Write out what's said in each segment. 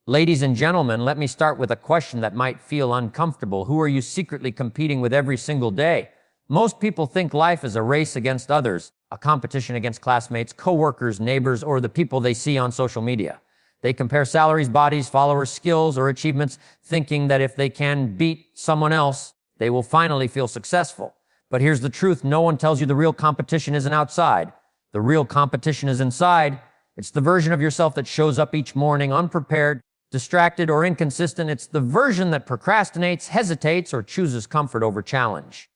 Ladies and gentlemen, let me start with a question that might feel uncomfortable. Who are you secretly competing with every single day? Most people think life is a race against others, a competition against classmates, coworkers, neighbors, or the people they see on social media. They compare salaries, bodies, followers, skills, or achievements, thinking that if they can beat someone else, they will finally feel successful. But here's the truth. No one tells you the real competition isn't outside. The real competition is inside. It's the version of yourself that shows up each morning unprepared, distracted, or inconsistent. It's the version that procrastinates, hesitates, or chooses comfort over challenge.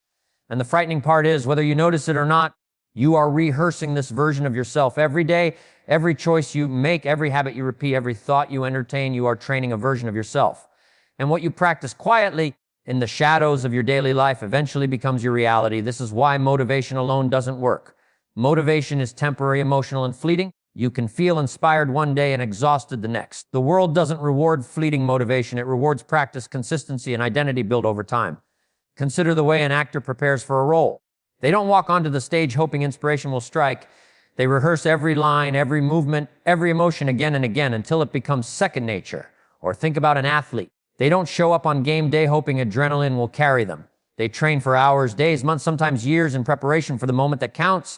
And the frightening part is, whether you notice it or not, you are rehearsing this version of yourself every day. Every choice you make, every habit you repeat, every thought you entertain, you are training a version of yourself. And what you practice quietly in the shadows of your daily life eventually becomes your reality. This is why motivation alone doesn't work. Motivation is temporary, emotional, and fleeting. You can feel inspired one day and exhausted the next. The world doesn't reward fleeting motivation. It rewards practice, consistency, and identity built over time. Consider the way an actor prepares for a role. They don't walk onto the stage hoping inspiration will strike. They rehearse every line, every movement, every emotion again and again until it becomes second nature. Or think about an athlete. They don't show up on game day hoping adrenaline will carry them. They train for hours, days, months, sometimes years in preparation for the moment that counts.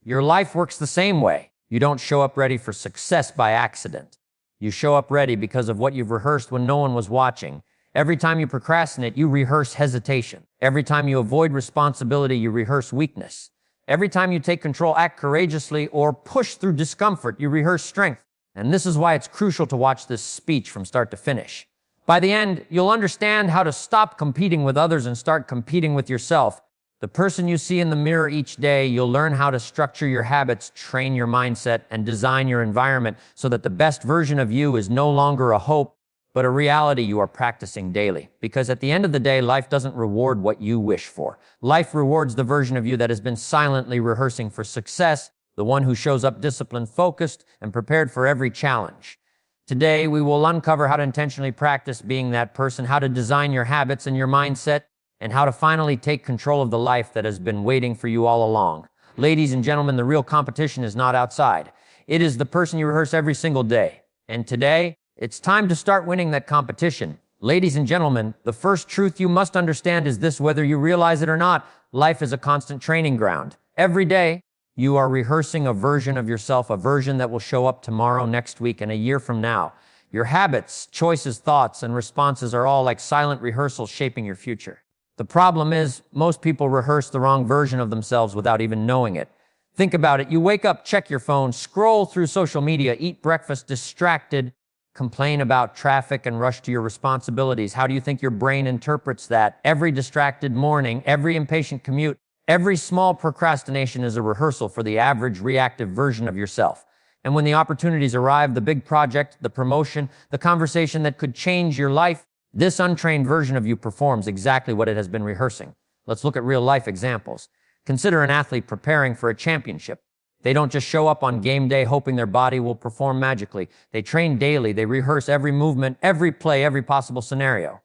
Your life works the same way. You don't show up ready for success by accident. You show up ready because of what you've rehearsed when no one was watching. Every time you procrastinate, you rehearse hesitation. Every time you avoid responsibility, you rehearse weakness. Every time you take control, act courageously, or push through discomfort, you rehearse strength. And this is why it's crucial to watch this speech from start to finish. By the end, you'll understand how to stop competing with others and start competing with yourself. The person you see in the mirror each day, you'll learn how to structure your habits, train your mindset, and design your environment so that the best version of you is no longer a hope, but a reality you are practicing daily. Because at the end of the day, life doesn't reward what you wish for. Life rewards the version of you that has been silently rehearsing for success, the one who shows up disciplined, focused, and prepared for every challenge. Today, we will uncover how to intentionally practice being that person, how to design your habits and your mindset, and how to finally take control of the life that has been waiting for you all along. Ladies and gentlemen, the real competition is not outside. It is the person you rehearse every single day. And today, it's time to start winning that competition. Ladies and gentlemen, the first truth you must understand is this: whether you realize it or not, life is a constant training ground. Every day, you are rehearsing a version of yourself, a version that will show up tomorrow, next week, and a year from now. Your habits, choices, thoughts, and responses are all like silent rehearsals shaping your future. The problem is, most people rehearse the wrong version of themselves without even knowing it. Think about it. You wake up, check your phone, scroll through social media, eat breakfast distracted, complain about traffic, and rush to your responsibilities. How do you think your brain interprets that? Every distracted morning, every impatient commute, every small procrastination is a rehearsal for the average reactive version of yourself. And when the opportunities arrive, the big project, the promotion, the conversation that could change your life, this untrained version of you performs exactly what it has been rehearsing. Let's look at real-life examples. Consider an athlete preparing for a championship. They don't just show up on game day hoping their body will perform magically. They train daily. They rehearse every movement, every play, every possible scenario.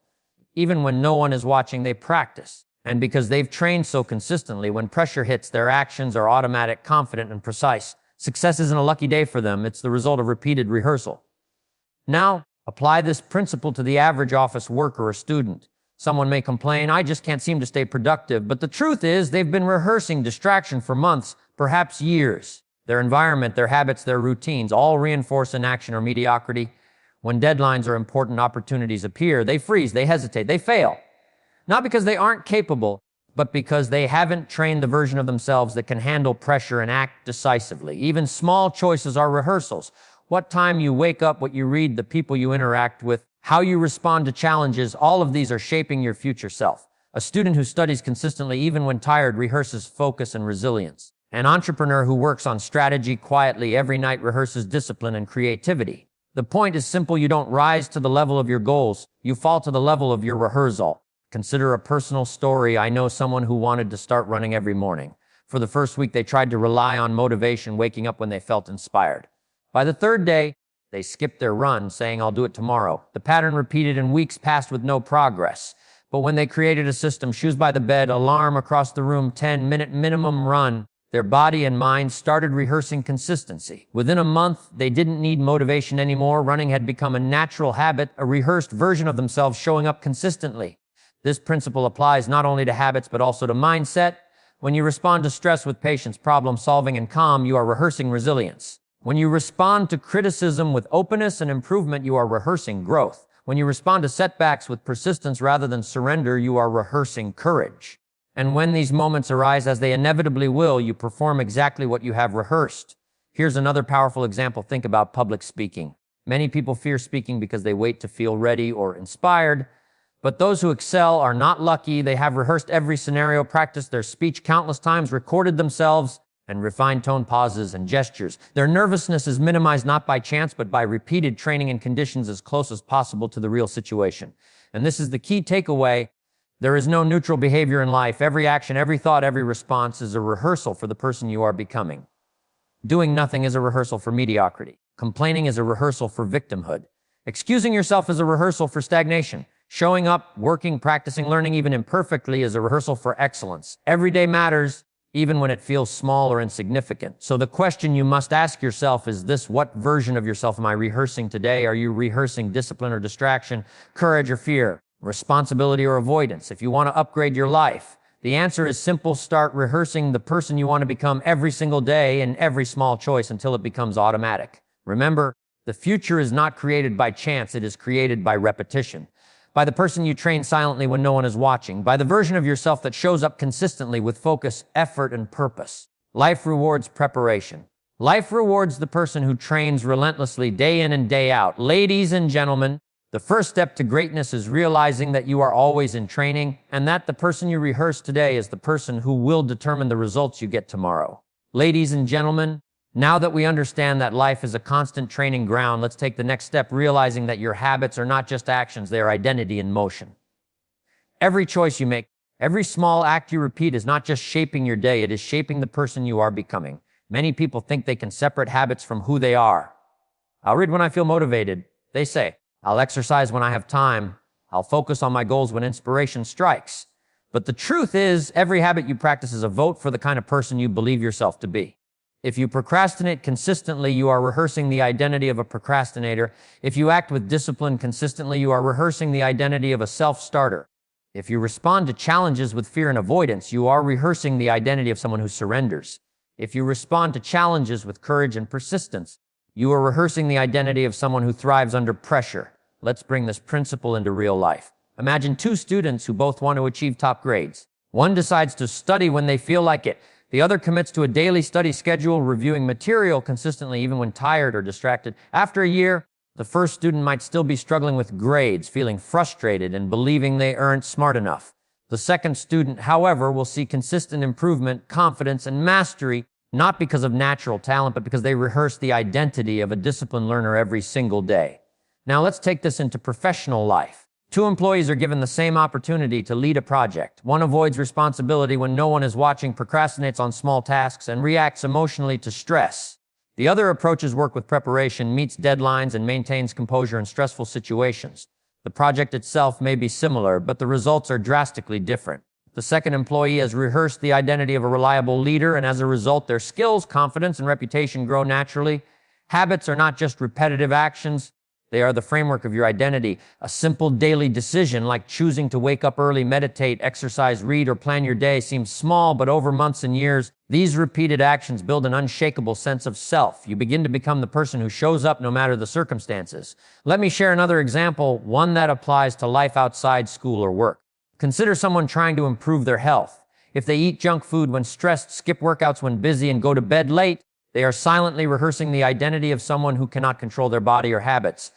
Even when no one is watching, they practice. And because they've trained so consistently, when pressure hits, their actions are automatic, confident, and precise. Success isn't a lucky day for them. It's the result of repeated rehearsal. Now, apply this principle to the average office worker or student. Someone may complain, "I just can't seem to stay productive." But the truth is, they've been rehearsing distraction for months, perhaps years. Their environment, their habits, their routines all reinforce inaction or mediocrity. When deadlines or important opportunities appear, they freeze, they hesitate, they fail. Not because they aren't capable, but because they haven't trained the version of themselves that can handle pressure and act decisively. Even small choices are rehearsals. What time you wake up, what you read, the people you interact with, how you respond to challenges, all of these are shaping your future self. A student who studies consistently, even when tired, rehearses focus and resilience. An entrepreneur who works on strategy quietly every night rehearses discipline and creativity. The point is simple: you don't rise to the level of your goals, you fall to the level of your rehearsal. Consider a personal story. I know someone who wanted to start running every morning. For the first week, they tried to rely on motivation, waking up when they felt inspired. By the third day, they skipped their run, saying, "I'll do it tomorrow." The pattern repeated and weeks passed with no progress. But when they created a system, shoes by the bed, alarm across the room, 10-minute minimum run, Their body and mind started rehearsing consistency. Within a month, they didn't need motivation anymore. Running had become a natural habit, a rehearsed version of themselves showing up consistently. This principle applies not only to habits, but also to mindset. When you respond to stress with patience, problem solving, and calm, you are rehearsing resilience. When you respond to criticism with openness and improvement, you are rehearsing growth. When you respond to setbacks with persistence rather than surrender, you are rehearsing courage. And when these moments arise, as they inevitably will, you perform exactly what you have rehearsed. Here's another powerful example. Think about public speaking. Many people fear speaking because they wait to feel ready or inspired. But those who excel are not lucky. They have rehearsed every scenario, practiced their speech countless times, recorded themselves, and refined tone pauses and gestures. Their nervousness is minimized not by chance, but by repeated training in conditions as close as possible to the real situation. And this is the key takeaway. There is no neutral behavior in life. Every action, every thought, every response is a rehearsal for the person you are becoming. Doing nothing is a rehearsal for mediocrity. Complaining is a rehearsal for victimhood. Excusing yourself is a rehearsal for stagnation. Showing up, working, practicing, learning even imperfectly is a rehearsal for excellence. Every day matters, even when it feels small or insignificant. So the question you must ask yourself is this: what version of yourself am I rehearsing today? Are you rehearsing discipline or distraction, courage or fear, responsibility or avoidance? If you want to upgrade your life, the answer is simple. Start rehearsing the person you want to become every single day in every small choice until it becomes automatic. Remember, the future is not created by chance, it is created by repetition. By the person you train silently when no one is watching, by the version of yourself that shows up consistently with focus, effort, and purpose. Life rewards preparation. Life rewards the person who trains relentlessly day in and day out. Ladies and gentlemen, the first step to greatness is realizing that you are always in training, and that the person you rehearse today is the person who will determine the results you get tomorrow. Ladies and gentlemen, now that we understand that life is a constant training ground, let's take the next step, realizing that your habits are not just actions, they are identity in motion. Every choice you make, every small act you repeat is not just shaping your day, it is shaping the person you are becoming. Many people think they can separate habits from who they are. I'll read when I feel motivated, they say. I'll exercise when I have time. I'll focus on my goals when inspiration strikes. But the truth is, every habit you practice is a vote for the kind of person you believe yourself to be. If you procrastinate consistently, you are rehearsing the identity of a procrastinator. If you act with discipline consistently, you are rehearsing the identity of a self-starter. If you respond to challenges with fear and avoidance, you are rehearsing the identity of someone who surrenders. If you respond to challenges with courage and persistence, you are rehearsing the identity of someone who thrives under pressure. Let's bring this principle into real life. Imagine two students who both want to achieve top grades. One decides to study when they feel like it. The other commits to a daily study schedule, reviewing material consistently even when tired or distracted. After a year, the first student might still be struggling with grades, feeling frustrated and believing they aren't smart enough. The second student, however, will see consistent improvement, confidence, and mastery, not because of natural talent, but because they rehearse the identity of a disciplined learner every single day. Now let's take this into professional life. Two employees are given the same opportunity to lead a project. One avoids responsibility when no one is watching, procrastinates on small tasks, and reacts emotionally to stress. The other approaches work with preparation, meets deadlines, and maintains composure in stressful situations. The project itself may be similar, but the results are drastically different. The second employee has rehearsed the identity of a reliable leader, and as a result, their skills, confidence, and reputation grow naturally. Habits are not just repetitive actions. They are the framework of your identity. A simple daily decision like choosing to wake up early, meditate, exercise, read, or plan your day seems small, but over months and years, these repeated actions build an unshakable sense of self. You begin to become the person who shows up no matter the circumstances. Let me share another example, one that applies to life outside school or work. Consider someone trying to improve their health. If they eat junk food when stressed, skip workouts when busy, and go to bed late, they are silently rehearsing the identity of someone who cannot control their body or habits.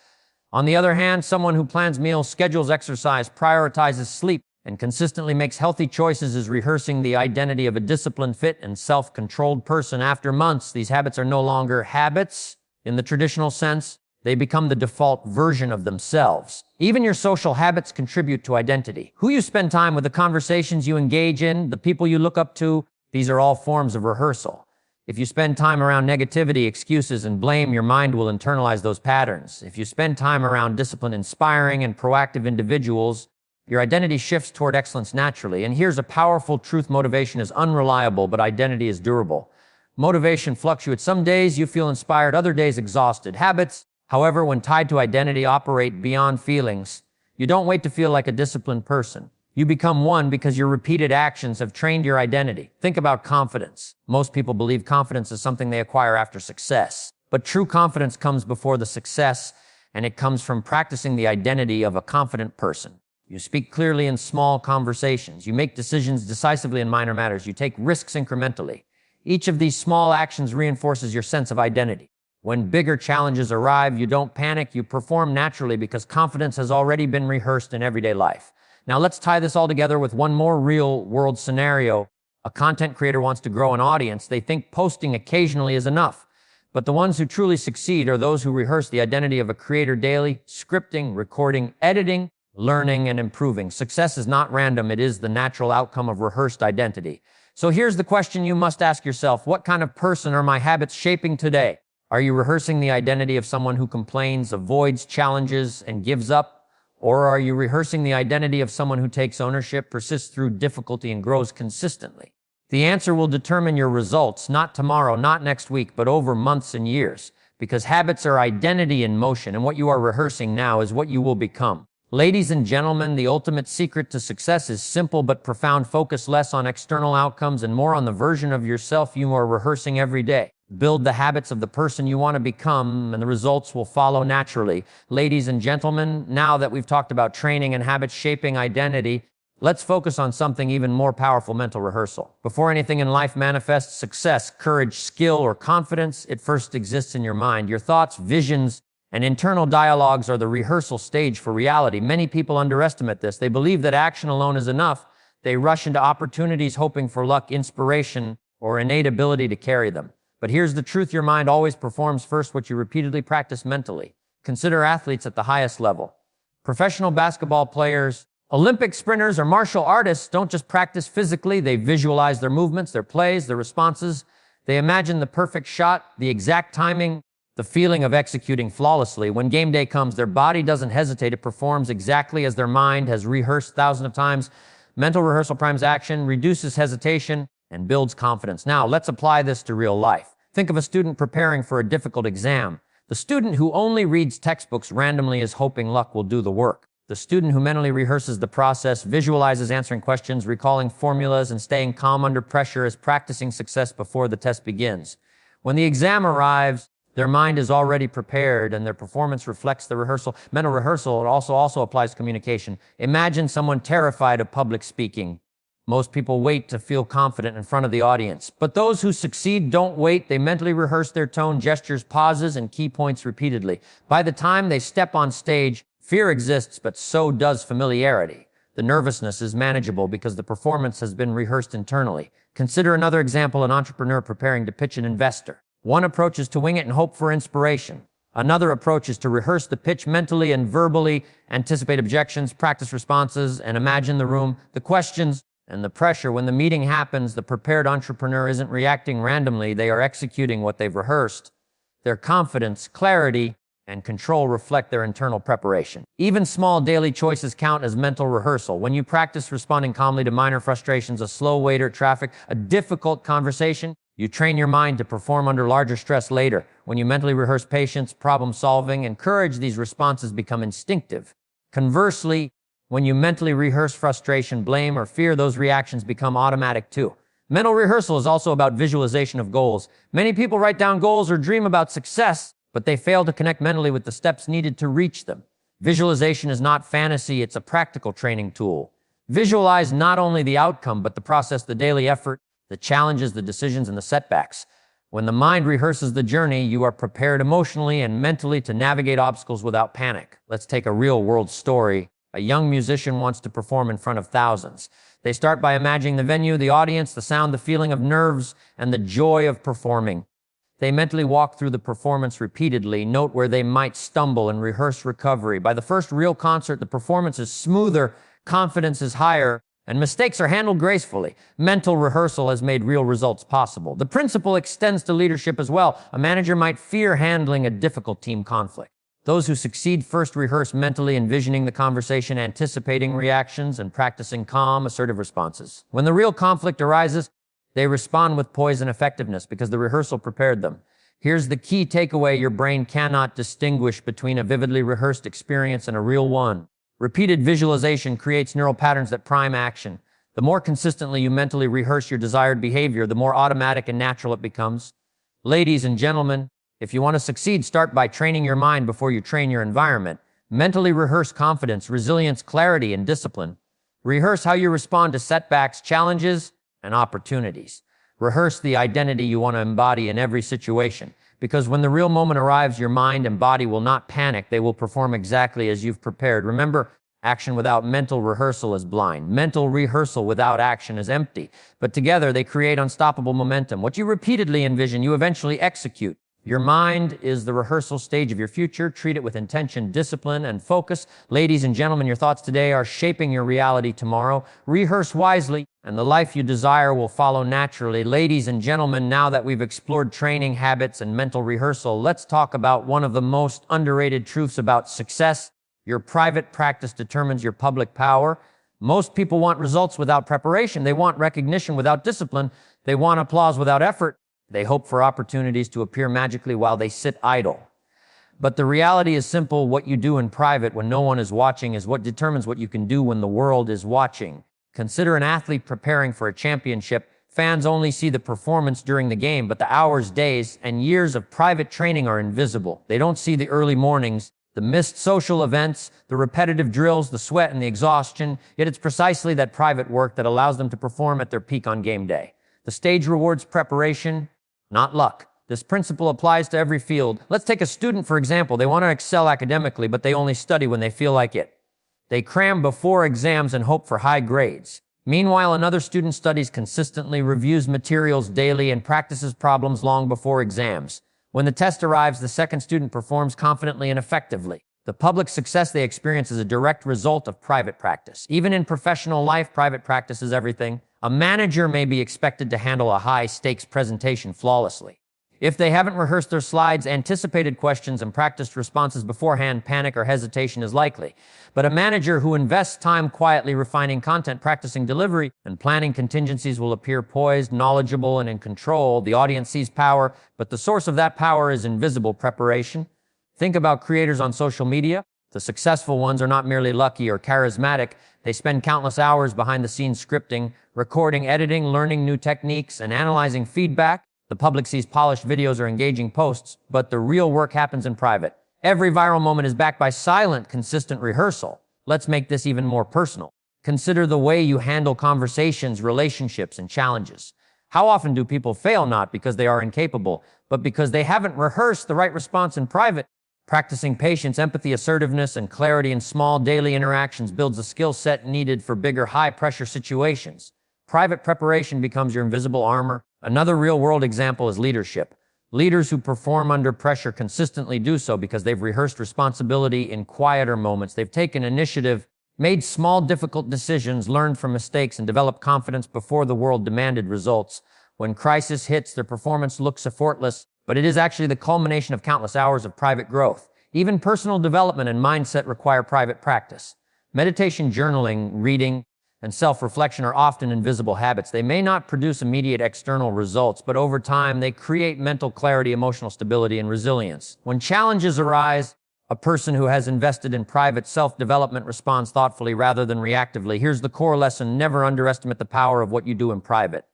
On the other hand, someone who plans meals, schedules exercise, prioritizes sleep, and consistently makes healthy choices is rehearsing the identity of a disciplined, fit, and self-controlled person. After months, these habits are no longer habits in the traditional sense. They become the default version of themselves. Even your social habits contribute to identity. Who you spend time with, the conversations you engage in, the people you look up to, these are all forms of rehearsal. If you spend time around negativity, excuses, and blame, your mind will internalize those patterns. If you spend time around disciplined, inspiring, and proactive individuals, Your identity shifts toward excellence naturally. And here's a powerful truth: motivation is unreliable, but identity is durable. Motivation fluctuates. Some days you feel inspired, other days exhausted. Habits, however, when tied to identity, operate beyond feelings. You don't wait to feel like a disciplined person. You become one because your repeated actions have trained your identity. Think about confidence. Most people believe confidence is something they acquire after success. But true confidence comes before the success, and it comes from practicing the identity of a confident person. You speak clearly in small conversations. You make decisions decisively in minor matters. You take risks incrementally. Each of these small actions reinforces your sense of identity. When bigger challenges arrive, you don't panic. You perform naturally because confidence has already been rehearsed in everyday life. Now let's tie this all together with one more real-world scenario. A content creator wants to grow an audience. They think posting occasionally is enough. But the ones who truly succeed are those who rehearse the identity of a creator daily, scripting, recording, editing, learning, and improving. Success is not random. It is the natural outcome of rehearsed identity. So here's the question you must ask yourself: what kind of person are my habits shaping today? Are you rehearsing the identity of someone who complains, avoids challenges, and gives up? Or are you rehearsing the identity of someone who takes ownership, persists through difficulty, and grows consistently? The answer will determine your results, not tomorrow, not next week, but over months and years. Because habits are identity in motion, and what you are rehearsing now is what you will become. Ladies and gentlemen, the ultimate secret to success is simple but profound. Focus less on external outcomes and more on the version of yourself you are rehearsing every day. Build the habits of the person you want to become, and the results will follow naturally. Ladies and gentlemen, now that we've talked about training and habits shaping identity, let's focus on something even more powerful: mental rehearsal. Before anything in life manifests success, courage, skill, or confidence, it first exists in your mind. Your thoughts, visions, and internal dialogues are the rehearsal stage for reality. Many people underestimate this. They believe that action alone is enough. They rush into opportunities hoping for luck, inspiration, or innate ability to carry them. But here's the truth: your mind always performs first what you repeatedly practice mentally. Consider athletes at the highest level. Professional basketball players, Olympic sprinters, or martial artists don't just practice physically. They visualize their movements, their plays, their responses. They imagine the perfect shot, the exact timing, the feeling of executing flawlessly. When game day comes, their body doesn't hesitate. It performs exactly as their mind has rehearsed thousands of times. Mental rehearsal primes action, reduces hesitation, and builds confidence. Now, let's apply this to real life. Think of a student preparing for a difficult exam. The student who only reads textbooks randomly is hoping luck will do the work. The student who mentally rehearses the process, visualizes answering questions, recalling formulas, and staying calm under pressure is practicing success before the test begins. When the exam arrives, their mind is already prepared and their performance reflects the rehearsal. Mental rehearsal also applies to communication. Imagine someone terrified of public speaking. Most people wait to feel confident in front of the audience. But those who succeed don't wait. They mentally rehearse their tone, gestures, pauses, and key points repeatedly. By the time they step on stage, fear exists, but so does familiarity. The nervousness is manageable because the performance has been rehearsed internally. Consider another example: an entrepreneur preparing to pitch an investor. One approach is to wing it and hope for inspiration. Another approach is to rehearse the pitch mentally and verbally, anticipate objections, practice responses, and imagine the room, the questions, and the pressure. When the meeting happens, the prepared entrepreneur isn't reacting randomly. They are executing what they've rehearsed. Their confidence, clarity, and control reflect their internal preparation. Even small daily choices count as mental rehearsal. When you practice responding calmly to minor frustrations, a slow waiter, traffic, a difficult conversation, you train your mind to perform under larger stress later. When you mentally rehearse patience, problem solving, and courage, these responses become instinctive. Conversely, when you mentally rehearse frustration, blame, or fear, those reactions become automatic too. Mental rehearsal is also about visualization of goals. Many people write down goals or dream about success, but they fail to connect mentally with the steps needed to reach them. Visualization is not fantasy, it's a practical training tool. Visualize not only the outcome, but the process, the daily effort, the challenges, the decisions, and the setbacks. When the mind rehearses the journey, you are prepared emotionally and mentally to navigate obstacles without panic. Let's take a real-world story. A young musician wants to perform in front of thousands. They start by imagining the venue, the audience, the sound, the feeling of nerves, and the joy of performing. They mentally walk through the performance repeatedly, note where they might stumble, and rehearse recovery. By the first real concert, the performance is smoother, confidence is higher, and mistakes are handled gracefully. Mental rehearsal has made real results possible. The principle extends to leadership as well. A manager might fear handling a difficult team conflict. Those who succeed first rehearse mentally, envisioning the conversation, anticipating reactions, and practicing calm, assertive responses. When the real conflict arises, they respond with poise and effectiveness because the rehearsal prepared them. Here's the key takeaway: your brain cannot distinguish between a vividly rehearsed experience and a real one. Repeated visualization creates neural patterns that prime action. The more consistently you mentally rehearse your desired behavior, the more automatic and natural it becomes. Ladies and gentlemen, if you want to succeed, start by training your mind before you train your environment. Mentally rehearse confidence, resilience, clarity, and discipline. Rehearse how you respond to setbacks, challenges, and opportunities. Rehearse the identity you want to embody in every situation, because when the real moment arrives, your mind and body will not panic. They will perform exactly as you've prepared. Remember, action without mental rehearsal is blind. Mental rehearsal without action is empty. But together, they create unstoppable momentum. What you repeatedly envision, you eventually execute. Your mind is the rehearsal stage of your future. Treat it with intention, discipline, and focus. Ladies and gentlemen, your thoughts today are shaping your reality tomorrow. Rehearse wisely, and the life you desire will follow naturally. Ladies and gentlemen, now that we've explored training, habits, and mental rehearsal, let's talk about one of the most underrated truths about success. Your private practice determines your public power. Most people want results without preparation. They want recognition without discipline. They want applause without effort. They hope for opportunities to appear magically while they sit idle. But the reality is simple. What you do in private when no one is watching is what determines what you can do when the world is watching. Consider an athlete preparing for a championship. Fans only see the performance during the game, but the hours, days, and years of private training are invisible. They don't see the early mornings, the missed social events, the repetitive drills, the sweat, and the exhaustion. Yet it's precisely that private work that allows them to perform at their peak on game day. The stage rewards preparation, not luck. This principle applies to every field. Let's take a student, for example. They want to excel academically, but they only study when they feel like it. They cram before exams and hope for high grades. Meanwhile, another student studies consistently, reviews materials daily, and practices problems long before exams. When the test arrives, the second student performs confidently and effectively. The public success they experience is a direct result of private practice. Even in professional life, private practice is everything. A manager may be expected to handle a high-stakes presentation flawlessly. If they haven't rehearsed their slides, anticipated questions, and practiced responses beforehand, panic or hesitation is likely. But a manager who invests time quietly refining content, practicing delivery, and planning contingencies will appear poised, knowledgeable, and in control. The audience sees power, but the source of that power is invisible preparation. Think about creators on social media. The successful ones are not merely lucky or charismatic. They spend countless hours behind the scenes scripting, recording, editing, learning new techniques, and analyzing feedback. The public sees polished videos or engaging posts, but the real work happens in private. Every viral moment is backed by silent, consistent rehearsal. Let's make this even more personal. Consider the way you handle conversations, relationships, and challenges. How often do people fail not because they are incapable, but because they haven't rehearsed the right response in private? Practicing patience, empathy, assertiveness, and clarity in small daily interactions builds a skill set needed for bigger, high-pressure situations. Private preparation becomes your invisible armor. Another real-world example is leadership. Leaders who perform under pressure consistently do so because they've rehearsed responsibility in quieter moments. They've taken initiative, made small, difficult decisions, learned from mistakes, and developed confidence before the world demanded results. When crisis hits, their performance looks effortless, but it is actually the culmination of countless hours of private growth. Even personal development and mindset require private practice. Meditation, journaling, reading, and self-reflection are often invisible habits. They may not produce immediate external results, but over time, they create mental clarity, emotional stability, and resilience. When challenges arise, a person who has invested in private self-development responds thoughtfully rather than reactively. Here's the core lesson: never underestimate the power of what you do in private.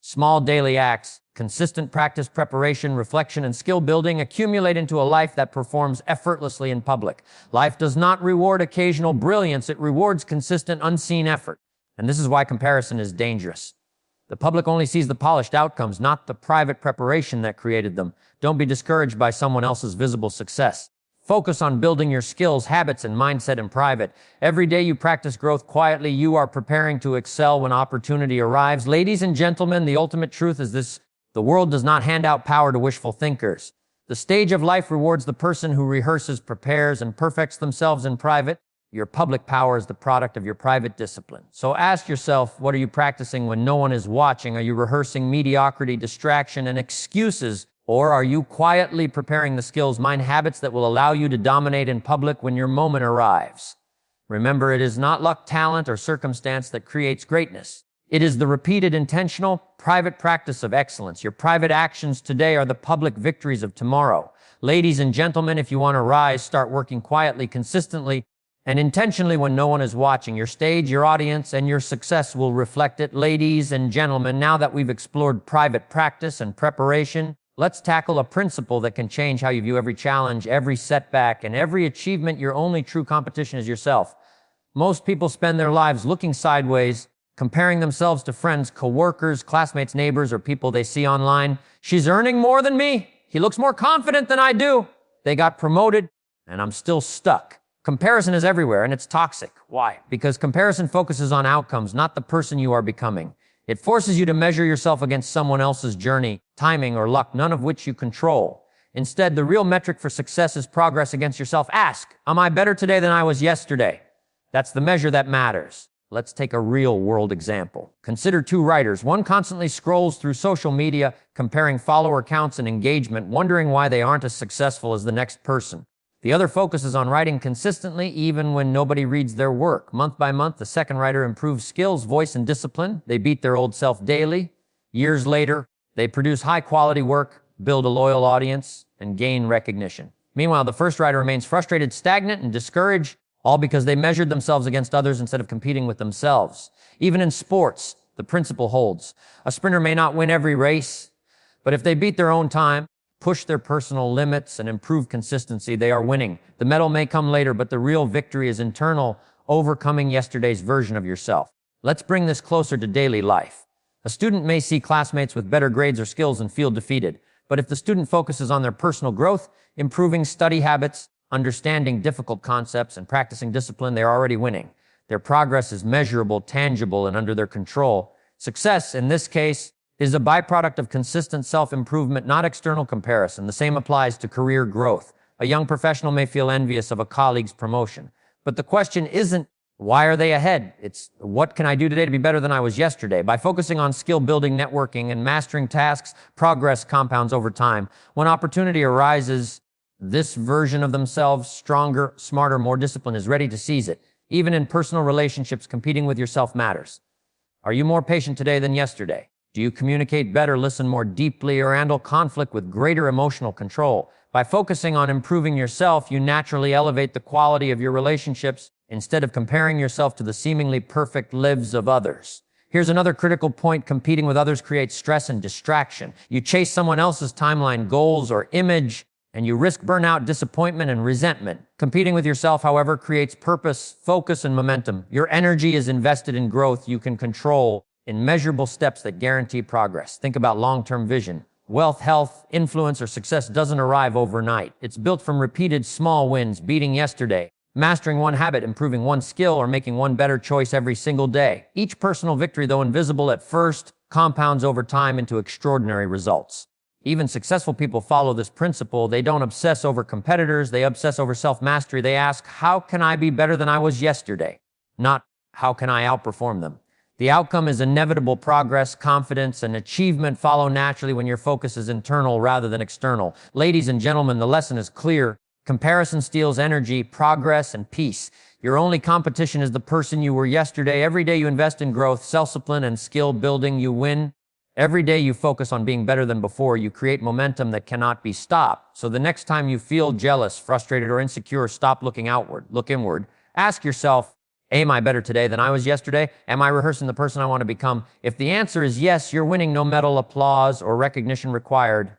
Small daily acts, consistent practice, preparation, reflection, and skill building accumulate into a life that performs effortlessly in public. Life does not reward occasional brilliance, it rewards consistent, unseen effort. And this is why comparison is dangerous. The public only sees the polished outcomes, not the private preparation that created them. Don't be discouraged by someone else's visible success. Focus on building your skills, habits, and mindset in private. Every day you practice growth quietly, you are preparing to excel when opportunity arrives. Ladies and gentlemen, the ultimate truth is this: the world does not hand out power to wishful thinkers. The stage of life rewards the person who rehearses, prepares, and perfects themselves in private. Your public power is the product of your private discipline. So ask yourself, what are you practicing when no one is watching? Are you rehearsing mediocrity, distraction, and excuses? Or are you quietly preparing the skills, mind habits that will allow you to dominate in public when your moment arrives? Remember, it is not luck, talent, or circumstance that creates greatness. It is the repeated, intentional, private practice of excellence. Your private actions today are the public victories of tomorrow. Ladies and gentlemen, if you want to rise, start working quietly, consistently, and intentionally when no one is watching. Your stage, your audience, and your success will reflect it. Ladies and gentlemen, now that we've explored private practice and preparation, let's tackle a principle that can change how you view every challenge, every setback, and every achievement. Your only true competition is yourself. Most people spend their lives looking sideways, comparing themselves to friends, coworkers, classmates, neighbors, or people they see online. She's earning more than me. He looks more confident than I do. They got promoted, and I'm still stuck. Comparison is everywhere, and it's toxic. Why? Because comparison focuses on outcomes, not the person you are becoming. It forces you to measure yourself against someone else's journey, timing, or luck, none of which you control. Instead, the real metric for success is progress against yourself. Ask, am I better today than I was yesterday? That's the measure that matters. Let's take a real-world example. Consider two writers. One constantly scrolls through social media, comparing follower counts and engagement, wondering why they aren't as successful as the next person. The other focuses on writing consistently, even when nobody reads their work. Month by month, the second writer improves skills, voice, and discipline. They beat their old self daily. Years later, they produce high-quality work, build a loyal audience, and gain recognition. Meanwhile, the first writer remains frustrated, stagnant, and discouraged, all because they measured themselves against others instead of competing with themselves. Even in sports, the principle holds. A sprinter may not win every race, but if they beat their own time, push their personal limits, and improve consistency, they are winning. The medal may come later, but the real victory is internal, overcoming yesterday's version of yourself. Let's bring this closer to daily life. A student may see classmates with better grades or skills and feel defeated. But if the student focuses on their personal growth, improving study habits, understanding difficult concepts, and practicing discipline, they're already winning. Their progress is measurable, tangible, and under their control. Success, in this case, is a byproduct of consistent self-improvement, not external comparison. The same applies to career growth. A young professional may feel envious of a colleague's promotion. But the question isn't, why are they ahead? It's, what can I do today to be better than I was yesterday? By focusing on skill building, networking, and mastering tasks, progress compounds over time. When opportunity arises, this version of themselves, stronger, smarter, more disciplined, is ready to seize it. Even in personal relationships, competing with yourself matters. Are you more patient today than yesterday? Do you communicate better, listen more deeply, or handle conflict with greater emotional control? By focusing on improving yourself, you naturally elevate the quality of your relationships instead of comparing yourself to the seemingly perfect lives of others. Here's another critical point. Competing with others creates stress and distraction. You chase someone else's timeline, goals, or image, and you risk burnout, disappointment, and resentment. Competing with yourself, however, creates purpose, focus, and momentum. Your energy is invested in growth you can control, in measurable steps that guarantee progress. Think about long-term vision. Wealth, health, influence, or success doesn't arrive overnight. It's built from repeated small wins, beating yesterday, mastering one habit, improving one skill, or making one better choice every single day. Each personal victory, though invisible at first, compounds over time into extraordinary results. Even successful people follow this principle. They don't obsess over competitors. They obsess over self-mastery. They ask, how can I be better than I was yesterday? Not, how can I outperform them? The outcome is inevitable. Progress, confidence, and achievement follow naturally when your focus is internal rather than external. Ladies and gentlemen, the lesson is clear. Comparison steals energy, progress, and peace. Your only competition is the person you were yesterday. Every day you invest in growth, self-discipline, and skill building, you win. Every day you focus on being better than before, you create momentum that cannot be stopped. So the next time you feel jealous, frustrated, or insecure, stop looking outward, look inward. Ask yourself, am I better today than I was yesterday? Am I rehearsing the person I want to become? If the answer is yes, you're winning. No medal, applause, or recognition required.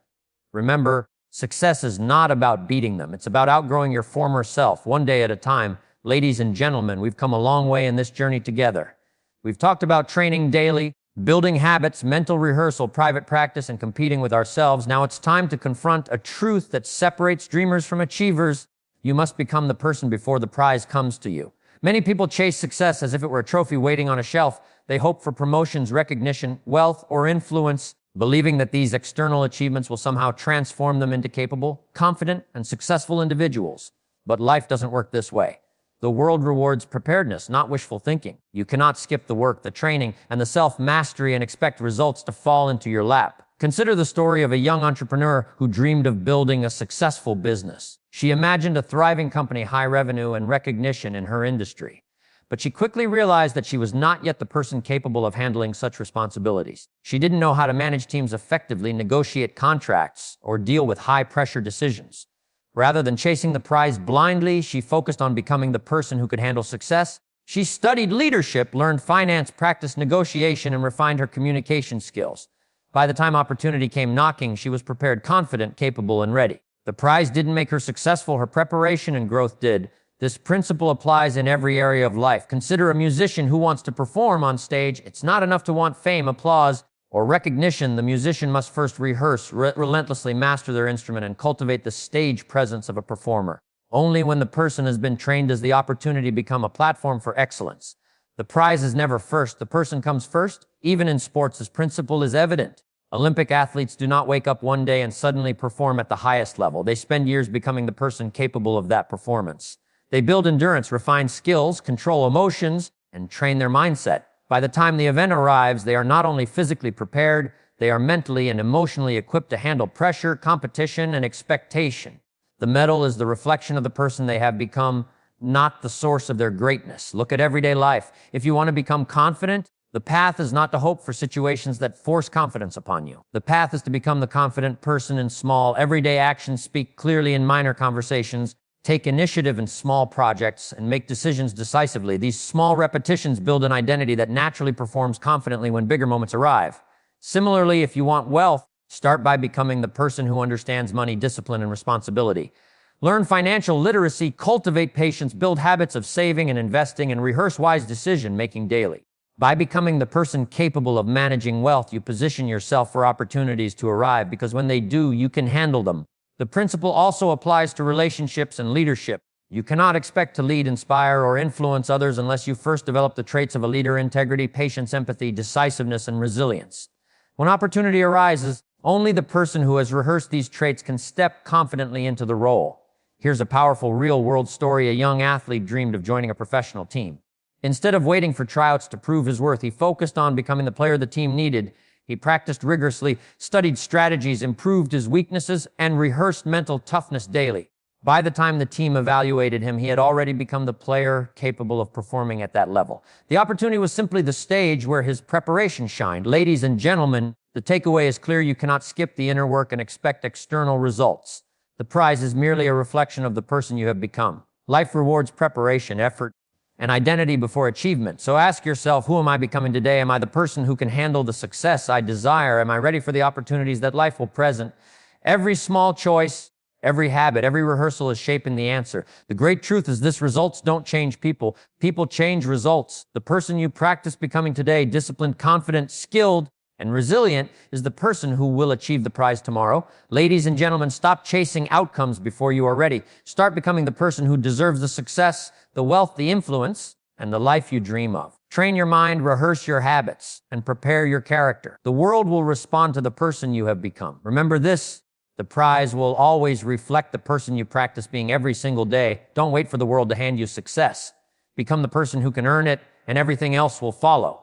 Remember, success is not about beating them. It's about outgrowing your former self, one day at a time. Ladies and gentlemen, we've come a long way in this journey together. We've talked about training daily, building habits, mental rehearsal, private practice, and competing with ourselves. Now it's time to confront a truth that separates dreamers from achievers. You must become the person before the prize comes to you. Many people chase success as if it were a trophy waiting on a shelf. They hope for promotions, recognition, wealth, or influence, believing that these external achievements will somehow transform them into capable, confident, and successful individuals. But life doesn't work this way. The world rewards preparedness, not wishful thinking. You cannot skip the work, the training, and the self-mastery and expect results to fall into your lap. Consider the story of a young entrepreneur who dreamed of building a successful business. She imagined a thriving company, high revenue, and recognition in her industry. But she quickly realized that she was not yet the person capable of handling such responsibilities. She didn't know how to manage teams effectively, negotiate contracts, or deal with high-pressure decisions. Rather than chasing the prize blindly, she focused on becoming the person who could handle success. She studied leadership, learned finance, practiced negotiation, and refined her communication skills. By the time opportunity came knocking, she was prepared, confident, capable, and ready. The prize didn't make her successful, her preparation and growth did. This principle applies in every area of life. Consider a musician who wants to perform on stage. It's not enough to want fame, applause, or recognition. The musician must first rehearse, relentlessly master their instrument, and cultivate the stage presence of a performer. Only when the person has been trained does the opportunity become a platform for excellence. The prize is never first. The person comes first. Even in sports, this principle is evident. Olympic athletes do not wake up one day and suddenly perform at the highest level. They spend years becoming the person capable of that performance. They build endurance, refine skills, control emotions, and train their mindset. By the time the event arrives, they are not only physically prepared, they are mentally and emotionally equipped to handle pressure, competition, and expectation. The medal is the reflection of the person they have become, not the source of their greatness. Look at everyday life. If you want to become confident, the path is not to hope for situations that force confidence upon you. The path is to become the confident person in small, everyday actions, speak clearly in minor conversations, take initiative in small projects, and make decisions decisively. These small repetitions build an identity that naturally performs confidently when bigger moments arrive. Similarly, if you want wealth, start by becoming the person who understands money, discipline, and responsibility. Learn financial literacy, cultivate patience, build habits of saving and investing, and rehearse wise decision-making daily. By becoming the person capable of managing wealth, you position yourself for opportunities to arrive, because when they do, you can handle them. The principle also applies to relationships and leadership. You cannot expect to lead, inspire, or influence others unless you first develop the traits of a leader: integrity, patience, empathy, decisiveness, and resilience. When opportunity arises, only the person who has rehearsed these traits can step confidently into the role. Here's a powerful real-world story. A young athlete dreamed of joining a professional team. Instead of waiting for tryouts to prove his worth, he focused on becoming the player the team needed. He practiced rigorously, studied strategies, improved his weaknesses, and rehearsed mental toughness daily. By the time the team evaluated him, he had already become the player capable of performing at that level. The opportunity was simply the stage where his preparation shined. Ladies and gentlemen, the takeaway is clear. You cannot skip the inner work and expect external results. The prize is merely a reflection of the person you have become. Life rewards preparation, effort, and identity before achievement. So ask yourself, who am I becoming today? Am I the person who can handle the success I desire? Am I ready for the opportunities that life will present? Every small choice, every habit, every rehearsal is shaping the answer. The great truth is this: results don't change people. People change results. The person you practice becoming today, disciplined, confident, skilled, and resilient, is the person who will achieve the prize tomorrow. Ladies and gentlemen, stop chasing outcomes before you are ready. Start becoming the person who deserves the success, the wealth, the influence, and the life you dream of. Train your mind, rehearse your habits, and prepare your character. The world will respond to the person you have become. Remember this: the prize will always reflect the person you practice being every single day. Don't wait for the world to hand you success. Become the person who can earn it, and everything else will follow.